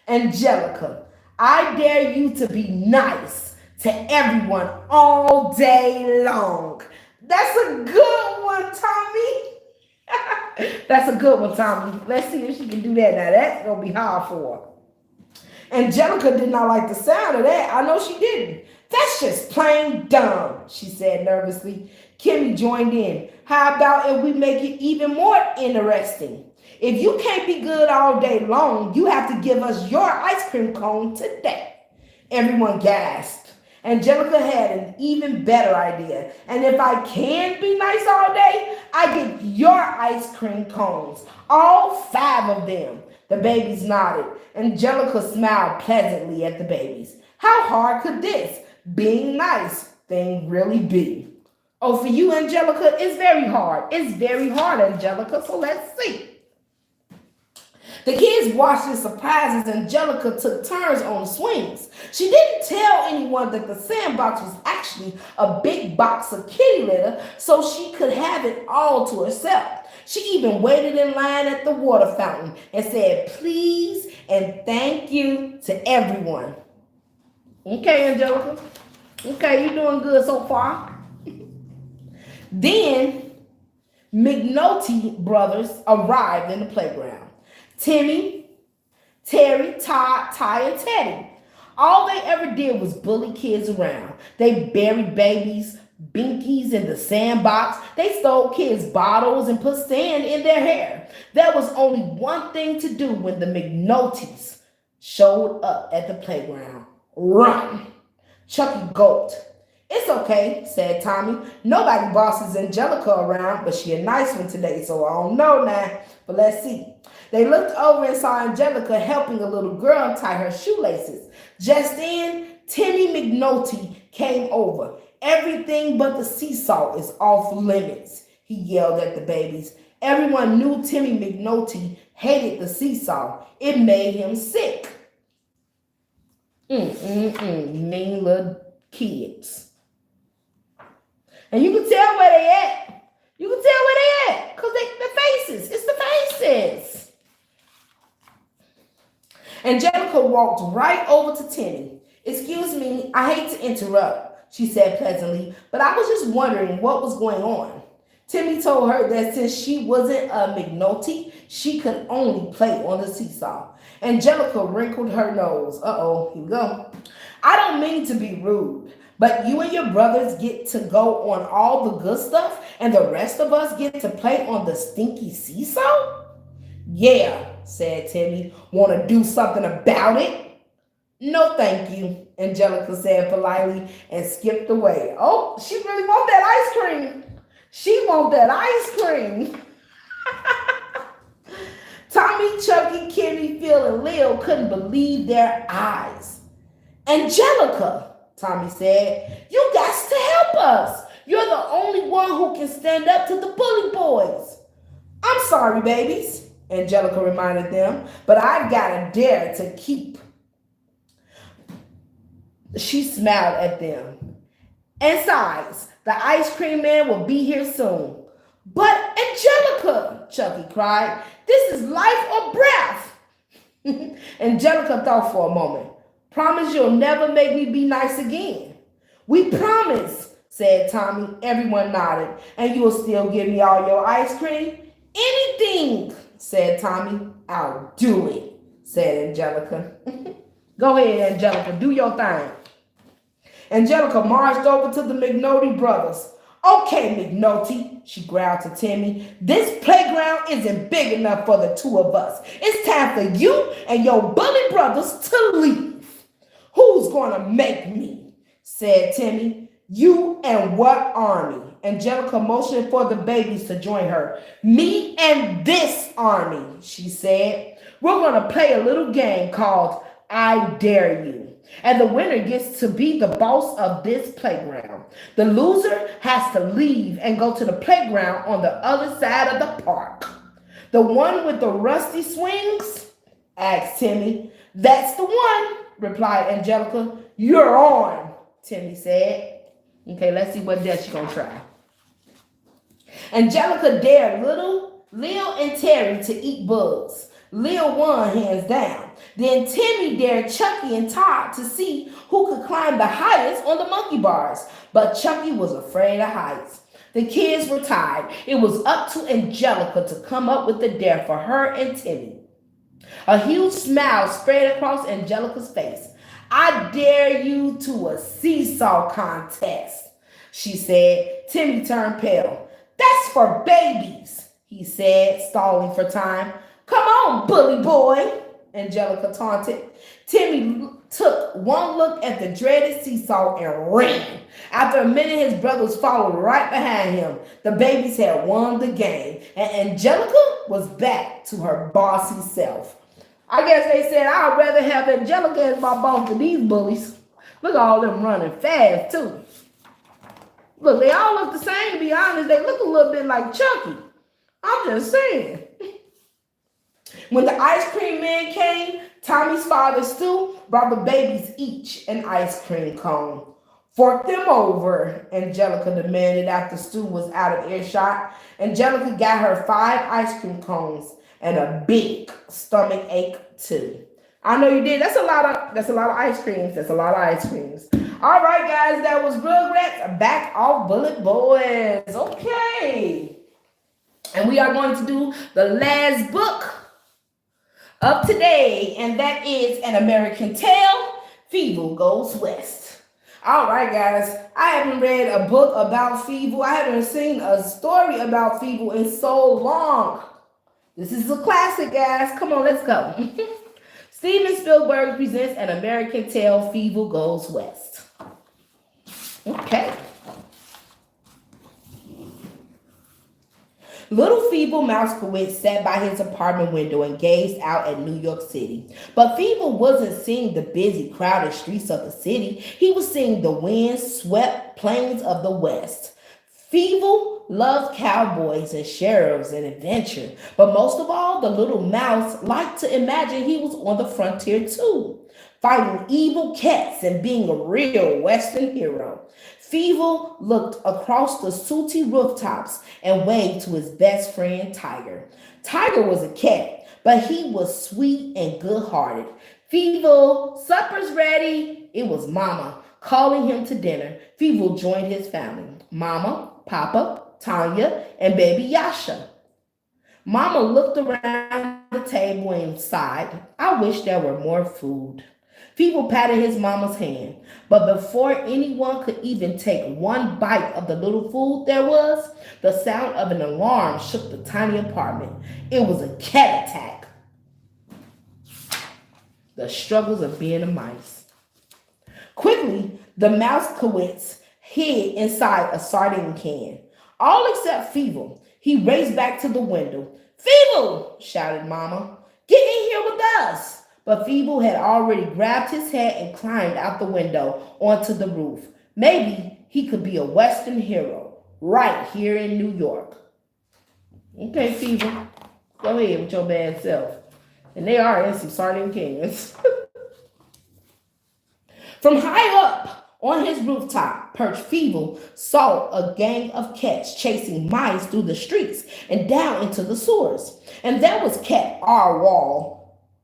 Angelica, I dare you to be nice to everyone all day long. That's a good one, Tommy. That's a good one, Tommy. Let's see if she can do that now. That's going to be hard for her. Angelica did not like the sound of that. I know she didn't. That's just plain dumb, she said nervously. Kimmy joined in. How about if we make it even more interesting? If you can't be good all day long, you have to give us your ice cream cone today. Everyone gasped. Angelica had an even better idea. And if I can be nice all day, I get your ice cream cones. All 5 of them. The babies nodded. Angelica smiled pleasantly at the babies. How hard could this being nice thing really be? Oh, for you, Angelica, it's very hard. It's very hard, Angelica, so let's see. The kids watched in surprise as Angelica took turns on the swings. She didn't tell anyone that the sandbox was actually a big box of kitty litter, so she could have it all to herself. She even waited in line at the water fountain and said please and thank you to everyone. Okay, Angelica. Okay, you're doing good so far. Then, McNulty brothers arrived in the playground. Timmy, Terry, Todd, Ty, and Teddy. All they ever did was bully kids around. They buried babies, binkies in the sandbox. They stole kids' bottles and put sand in their hair. There was only one thing to do when the McNultys showed up at the playground. Run! Chucky gulped. It's okay, said Tommy. Nobody bosses Angelica around, but she a nice one today, so I don't know now. But let's see. They looked over and saw Angelica helping a little girl tie her shoelaces. Just then, Timmy McNulty came over. Everything but the sea salt is off limits, he yelled at the babies. Everyone knew Timmy McNulty hated the sea salt. It made him sick. Mean little kids. And you can tell where they at. You can tell where they at. Because the faces. It's the faces. Angelica walked right over to Timmy. Excuse me, I hate to interrupt, she said pleasantly, but I was just wondering what was going on. Timmy told her that since she wasn't a McNulty, she could only play on the seesaw. Angelica wrinkled her nose. Uh-oh, here we go. I don't mean to be rude, but you and your brothers get to go on all the good stuff, and the rest of us get to play on the stinky seesaw? Yeah, said Timmy. Want to do something about it? No, thank you, Angelica said politely and skipped away. Oh, she really want that ice cream. She want that ice cream. Tommy, Chucky, Kenny, Phil, and Leo couldn't believe their eyes. Angelica, Tommy said, you got to help us. You're the only one who can stand up to the bully boys. I'm sorry, babies, Angelica reminded them, but I've got a dare to keep. She smiled at them. And sighs, the ice cream man will be here soon. But Angelica, Chucky cried, this is life or breath. Angelica thought for a moment. Promise you'll never make me be nice again. We promise, said Tommy. Everyone nodded. And you will still give me all your ice cream? Anything, said Tommy. I'll do it, said Angelica. Go ahead, Angelica, do your thing. Angelica marched over to the McNulty brothers. Okay, McNulty, she growled to Timmy. This playground isn't big enough for the two of us. It's time for you and your bully brothers to leave. Who's going to make me? Said Timmy. You and what army? Angelica motioned for the babies to join her. Me and this army, she said. We're going to play a little game called I Dare You. And the winner gets to be the boss of this playground. The loser has to leave and go to the playground on the other side of the park. The one with the rusty swings? Asked Timmy. That's the one, replied Angelica. You're on, Timmy said. Okay, let's see what else she's going to try. Angelica dared little Leo and Terry to eat bugs. Leo won hands down. Then Timmy dared Chucky and Todd to see who could climb the highest on the monkey bars. But Chucky was afraid of heights. The kids were tired. It was up to Angelica to come up with the dare for her and Timmy. A huge smile spread across Angelica's face. I dare you to a seesaw contest, she said. Timmy turned pale. That's for babies, he said, stalling for time. Come on, bully boy, Angelica taunted. Timmy took one look at the dreaded seesaw and ran. After a minute, his brothers followed right behind him. The babies had won the game, and Angelica was back to her bossy self. I guess they said, I'd rather have Angelica as my boss than these bullies. Look at all them running fast, too. Look, they all look the same, to be honest. They look a little bit like Chucky. I'm just saying. When the ice cream man came, Tommy's father, Stu, brought the babies each an ice cream cone. Fork them over, Angelica demanded after Stu was out of earshot. Angelica got her 5 ice cream cones and a big stomach ache too. I know you did. That's a lot of ice creams. That's a lot of ice creams. All right, guys, that was Rugrats back off Bullet Boys. Okay. And we are going to do the last book of today, and that is An American Tale, Feeble Goes West. All right, guys, I haven't read a book about Feeble. I haven't seen a story about Feeble in so long. This is a classic, guys. Come on, let's go. Steven Spielberg presents An American Tale, Feeble Goes West. Okay. Little Feeble Mousekewitz sat by his apartment window and gazed out at New York City. But Feeble wasn't seeing the busy, crowded streets of the city. He was seeing the wind-swept plains of the West. Feeble loved cowboys and sheriffs and adventure. But most of all, the little mouse liked to imagine he was on the frontier too, fighting evil cats and being a real Western hero. Feeble looked across the sooty rooftops and waved to his best friend, Tiger. Tiger was a cat, but he was sweet and good-hearted. Feeble, supper's ready. It was Mama calling him to dinner. Feeble joined his family. Mama, Papa, Tanya, and baby Yasha. Mama looked around the table and sighed. I wish there were more food. Feeble patted his mama's hand, but before anyone could even take one bite of the little food there was, the sound of an alarm shook the tiny apartment. It was a cat attack. The struggles of being a mice. Quickly, the mouse hid inside a sardine can. All except Feeble. He raced back to the window. Feeble, shouted Mama, get in here with us. But Feeble had already grabbed his hat and climbed out the window onto the roof. Maybe he could be a Western hero right here in New York. Okay, Feeble, go ahead with your bad self. And they are in some sardine cans. From high up on his rooftop, perched Feeble saw a gang of cats chasing mice through the streets and down into the sewers. And there was Cat Arwal,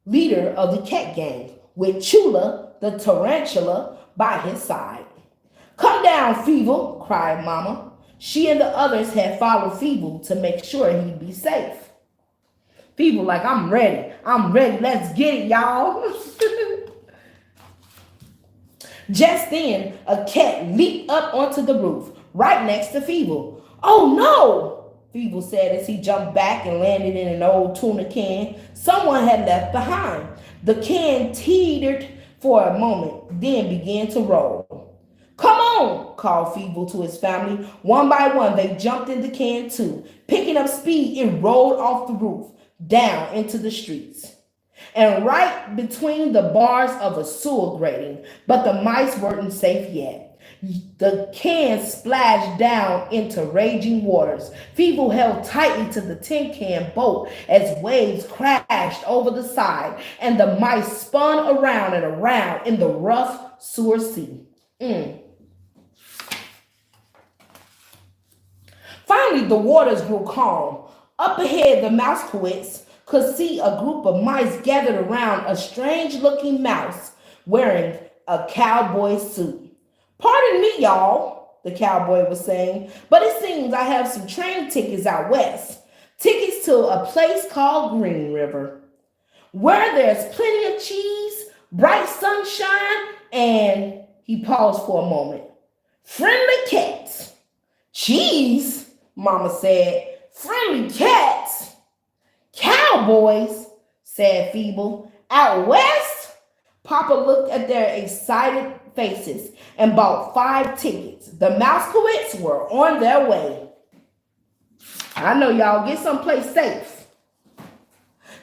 leader of the cat gang, with Chula, the tarantula, by his side. Come down, Feeble, cried Mama. She and the others had followed Feeble to make sure he'd be safe. Feeble like, I'm ready, let's get it, y'all. Just then, a cat leaped up onto the roof, right next to Feeble. Oh no, Feeble said as he jumped back and landed in an old tuna can someone had left behind. The can teetered for a moment, then began to roll. Come on, called Feeble to his family. One by one, they jumped in the can too. Picking up speed, it rolled off the roof, down into the streets, and right between the bars of a sewer grating, but the mice weren't safe yet. The can splashed down into raging waters. Feeble held tightly to the tin can boat as waves crashed over the side, and the mice spun around and around in the rough sewer sea. Finally, the waters grew calm. Up ahead, the Mousekewitz could see a group of mice gathered around a strange-looking mouse wearing a cowboy suit. Pardon me, y'all, the cowboy was saying, but it seems I have some train tickets out west. Tickets to a place called Green River, where there's plenty of cheese, bright sunshine, and he paused for a moment. Friendly cats. Cheese, Mama said. Friendly cats? Cowboys, said Feeble. Out west? Papa looked at their excited faces and bought 5 tickets. The Mousekewitz were on their way. I know y'all, get someplace safe.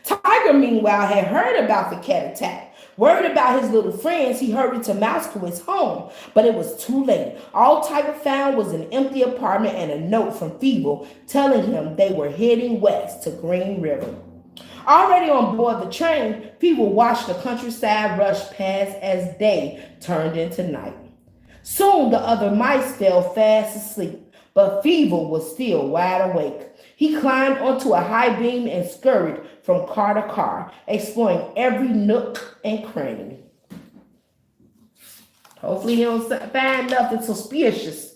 Tiger, meanwhile, had heard about the cat attack. Worried about his little friends, he hurried to Mousekewitz's home, but it was too late. All Tiger found was an empty apartment and a note from Feeble telling him they were heading west to Green River. Already on board the train, Feeble watched the countryside rush past as day turned into night. Soon the other mice fell fast asleep, but Feeble was still wide awake. He climbed onto a high beam and scurried from car to car, exploring every nook and cranny. Hopefully he don't find nothing suspicious.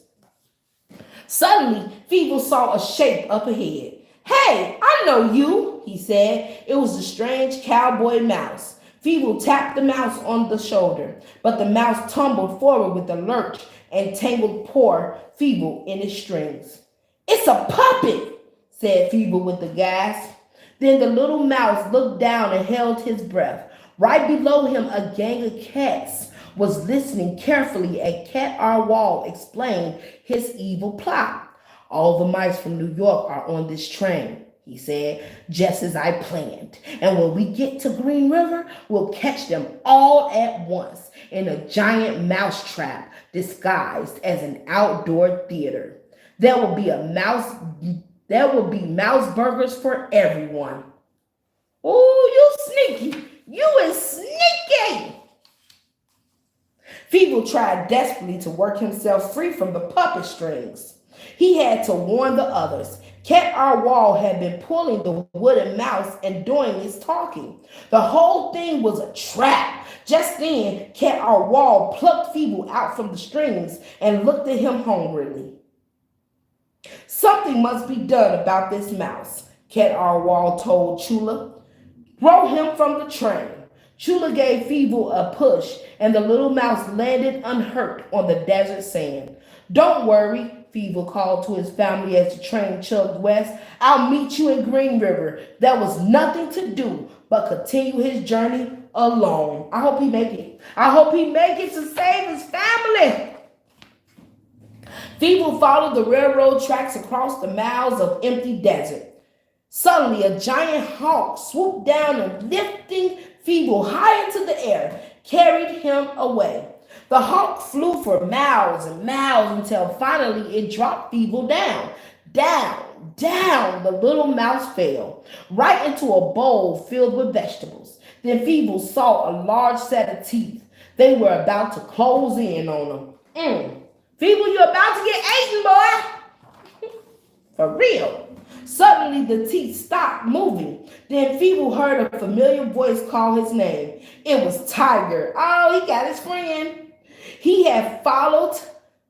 Suddenly, Feeble saw a shape up ahead. Hey, I know you, he said. It was the strange cowboy mouse. Feeble tapped the mouse on the shoulder, but the mouse tumbled forward with a lurch and tangled poor Feeble in its strings. It's a puppet, said Feeble with a gasp. Then the little mouse looked down and held his breath. Right below him, a gang of cats was listening carefully as Cat Arwal explained his evil plot. All the mice from New York are on this train, he said, just as I planned. And when we get to Green River, we'll catch them all at once in a giant mouse trap disguised as an outdoor theater. There will be mouse burgers for everyone. Oh, you sneaky. You is sneaky. Feeble tried desperately to work himself free from the puppet strings. He had to warn the others. Cat Arwal had been pulling the wooden mouse and doing his talking. The whole thing was a trap. Just then, Cat Arwal plucked Feeble out from the strings and looked at him hungrily. Something must be done about this mouse, Cat Arwal told Chula. Throw him from the train. Chula gave Feeble a push, and the little mouse landed unhurt on the desert sand. Don't worry, Feeble called to his family as the train chugged west. I'll meet you in Green River. There was nothing to do but continue his journey alone. I hope he make it. I hope he make it to save his family. Feeble followed the railroad tracks across the miles of empty desert. Suddenly, a giant hawk swooped down and, lifting Feeble high into the air, carried him away. The hawk flew for miles and miles until finally it dropped Feeble down. Down, the little mouse fell, right into a bowl filled with vegetables. Then Feeble saw a large set of teeth. They were about to close in on him. Feeble, you're about to get eaten, boy. For real. Suddenly, the teeth stopped moving. Then Feeble heard a familiar voice call his name. It was Tiger. Oh, he got his friend. He had followed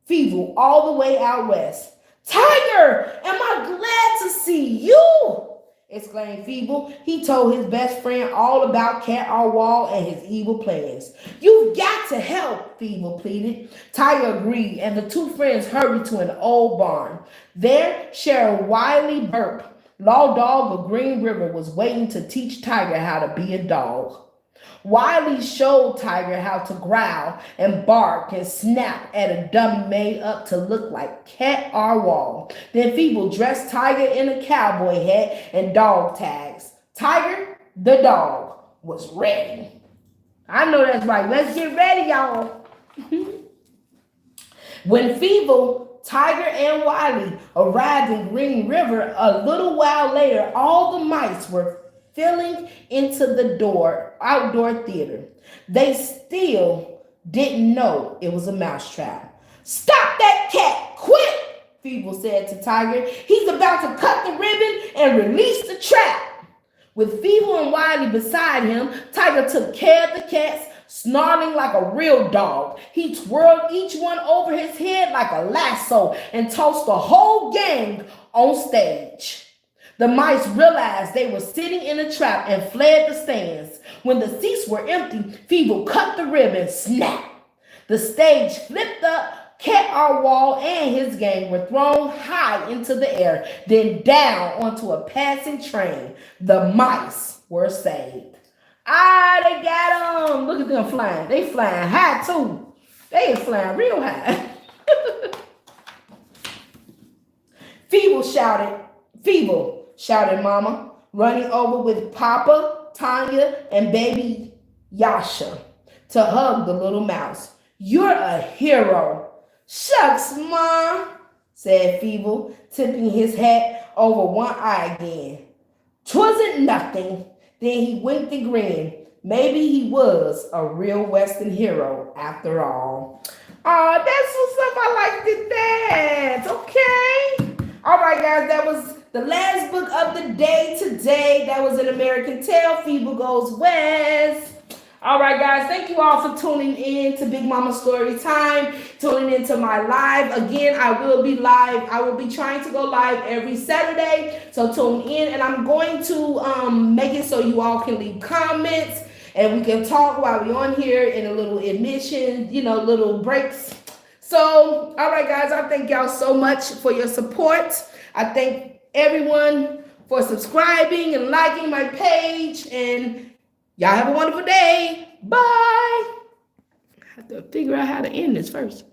Feeble all the way out west. Tiger, am I glad to see you? Exclaimed Feeble. He told his best friend all about Cat Arwal and his evil plans. You've got to help, Feeble pleaded. Tiger agreed, and the two friends hurried to an old barn. There, Sheriff Wiley Burp, Law Dog of Green River, was waiting to teach Tiger how to be a dog. Wiley showed Tiger how to growl and bark and snap at a dummy made up to look like Cat Arwal. Then Feeble dressed Tiger in a cowboy hat and dog tags. Tiger, the dog, was ready. I know that's right. Let's get ready, y'all. When Feeble, Tiger, and Wiley arrived in Green River a little while later, all the mice were filling into the outdoor theater. They still didn't know it was a mousetrap. Stop that cat, quick, Feeble said to Tiger. He's about to cut the ribbon and release the trap. With Feeble and Wiley beside him, Tiger took care of the cats, snarling like a real dog. He twirled each one over his head like a lasso and tossed the whole gang on stage. The mice realized they were sitting in a trap and fled the stands. When the seats were empty, Feeble cut the ribbon, snap. The stage flipped up. Cat Arwal and his gang were thrown high into the air, then down onto a passing train. The mice were saved. They got them. Look at them flying. They flying high too. They is flying real high. Feeble shouted Mama, running over with Papa, Tanya, and baby Yasha to hug the little mouse. You're a hero. Shucks, Ma, said Feeble, tipping his hat over one eye again. 'Twasn't nothing. Then he winked and grinned. Maybe he was a real Western hero after all. Oh, that's what's up. I like that. Okay. All right, guys, that was the last book of the day today. That was An American Tale, Feeble Goes West. All right, guys, thank you all for tuning in to Big Mama Storytime, tuning into my live. Again, I will be live. I will be trying to go live every Saturday, so tune in. And I'm going to make it so you all can leave comments and we can talk while we're on here in a little admission, little breaks. So, all right, guys, I thank y'all so much for your support. I thank everyone for subscribing and liking my page, and y'all have a wonderful day. Bye. I have to figure out how to end this first.